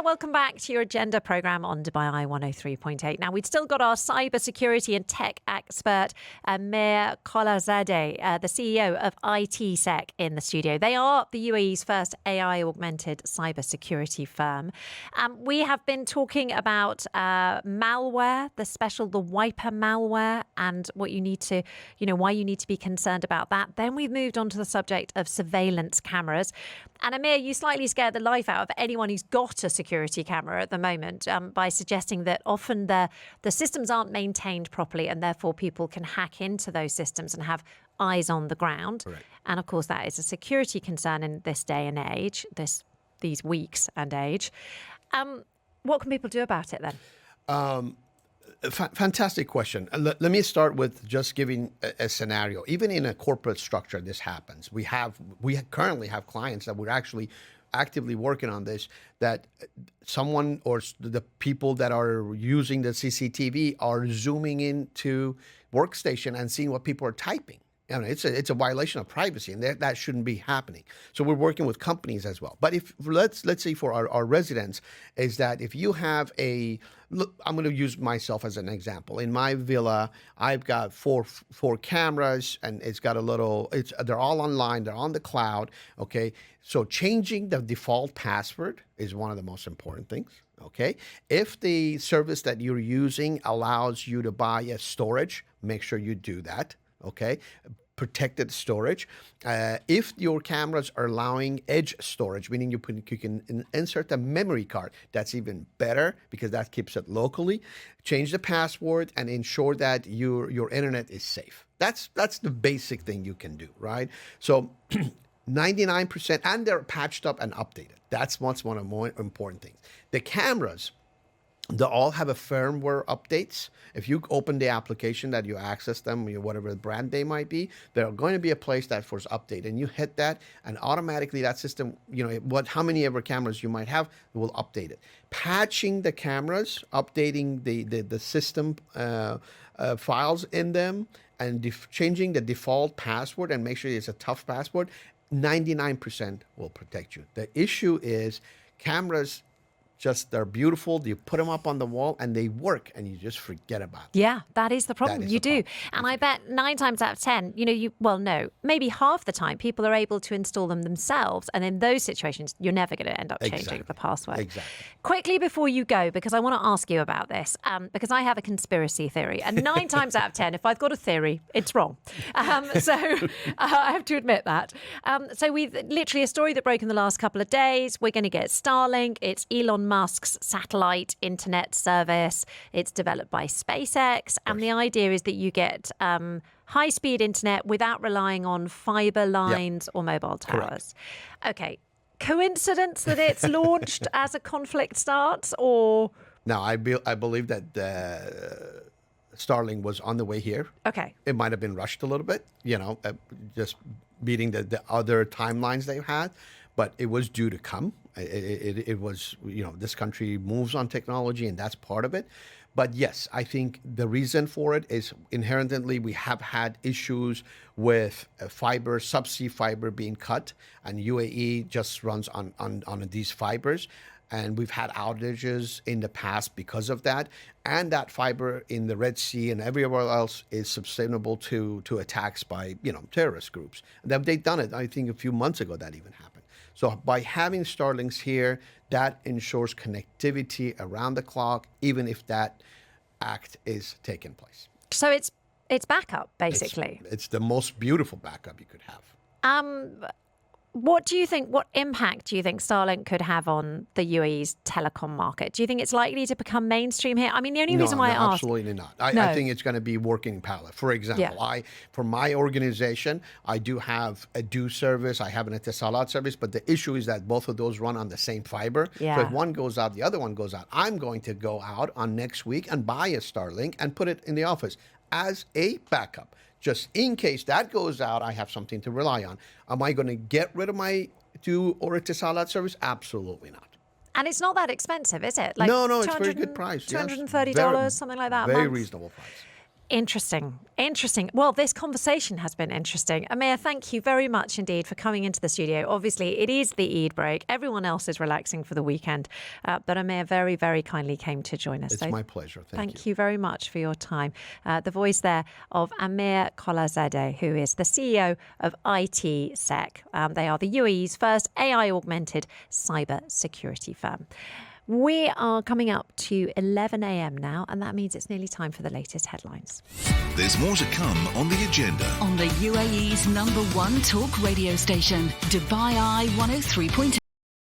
Welcome back to your agenda program on Dubai Eye 103.8. Now, we've still got our cybersecurity and tech expert, Mir Kolazadeh, the CEO of ITsec, in the studio. They are the UAE's first AI-augmented cybersecurity firm. We have been talking about malware, the wiper malware, and what you need to, why you need to be concerned about that. Then we've moved on to the subject of surveillance cameras. And Amir, you slightly scared the life out of anyone who's got a security camera at the moment by suggesting that often the systems aren't maintained properly and therefore people can hack into those systems and have eyes on the ground. Correct. And of course, that is a security concern in this day and age, these weeks and age. What can people do about it then? Fantastic question. Let me start with just giving a scenario. Even in a corporate structure, this happens. We currently have clients that we're actually actively working on this, that someone or the people that are using the CCTV are zooming into workstation and seeing what people are typing. It's a violation of privacy, and that shouldn't be happening. So we're working with companies as well. But if let's say for our residents, is that if you have I'm going to use myself as an example. In my villa, I've got four cameras, and it's got they're all online, they're on the cloud. Okay, so changing the default password is one of the most important things. Okay, if the service that you're using allows you to buy a storage, make sure you do that. Okay, protected storage. If your cameras are allowing edge storage, meaning you can insert a memory card, that's even better because that keeps it locally. Change the password and ensure that your internet is safe. That's the basic thing you can do, right? So 99%, and they're patched up and updated. That's what's one of the more important things. The cameras, they all have a firmware updates. If you open the application that you access them, whatever the brand they might be, there's going to be a place that for update, and you hit that, and automatically that system, how many ever cameras you might have, will update it. Patching the cameras, updating the system files in them, and changing the default password, and make sure it's a tough password. 99% will protect you. The issue is cameras. They're beautiful. You put them up on the wall and they work, and you just forget about it. Yeah, that is the problem. You do. And I bet 9 times out of 10, maybe half the time people are able to install them themselves. And in those situations, you're never going to end up changing the password. Exactly. Quickly before you go, because I want to ask you about this, because I have a conspiracy theory. And 9 times out of 10, if I've got a theory, it's wrong. I have to admit that. So we've literally a story that broke in the last couple of days. We're going to get Starlink. It's Elon Musk's satellite internet service. It's developed by SpaceX, and the idea is that you get high-speed internet without relying on fiber lines or mobile towers. Correct. Okay, coincidence that it's launched as a conflict starts, or? No, I believe that Starlink was on the way here. Okay. It might have been rushed a little bit, just beating the other timelines they've had, but it was due to come. It was, this country moves on technology, and that's part of it. But yes, I think the reason for it is inherently we have had issues with subsea fiber being cut, and UAE just runs on these fibers. And we've had outages in the past because of that. And that fiber in the Red Sea and everywhere else is susceptible to attacks by, terrorist groups. They've done it, I think, a few months ago that even happened. So by having Starlinks here, that ensures connectivity around the clock, even if that act is taking place. So it's backup, basically. It's the most beautiful backup you could have. What impact do you think Starlink could have on the UAE's telecom market? Do you think it's likely to become mainstream here? I mean, the only reason why I asked... absolutely not. I think it's going to be working in parallel. For example, for my organization, I do have a due service. I have an Etisalat service, but the issue is that both of those run on the same fiber. Yeah. So if one goes out, the other one goes out. I'm going to go out on next week and buy a Starlink and put it in the office as a backup. Just in case that goes out, I have something to rely on. Am I going to get rid of my due or Etisalat service? Absolutely not. And it's not that expensive, is it? No, it's a very good price. $230, something like that. Very reasonable price. Interesting. Well, this conversation has been interesting. Amir, thank you very much indeed for coming into the studio. Obviously, it is the Eid break. Everyone else is relaxing for the weekend. But Amir very, very kindly came to join us. It's my pleasure. Thank you very much for your time. The voice there of Amir Kolazadeh, who is the CEO of ITsec. They are the UAE's first AI-augmented cyber security firm. We are coming up to 11 a.m. now, and that means it's nearly time for the latest headlines. There's more to come on the agenda. On the UAE's #1 talk radio station, Dubai Eye 103.8.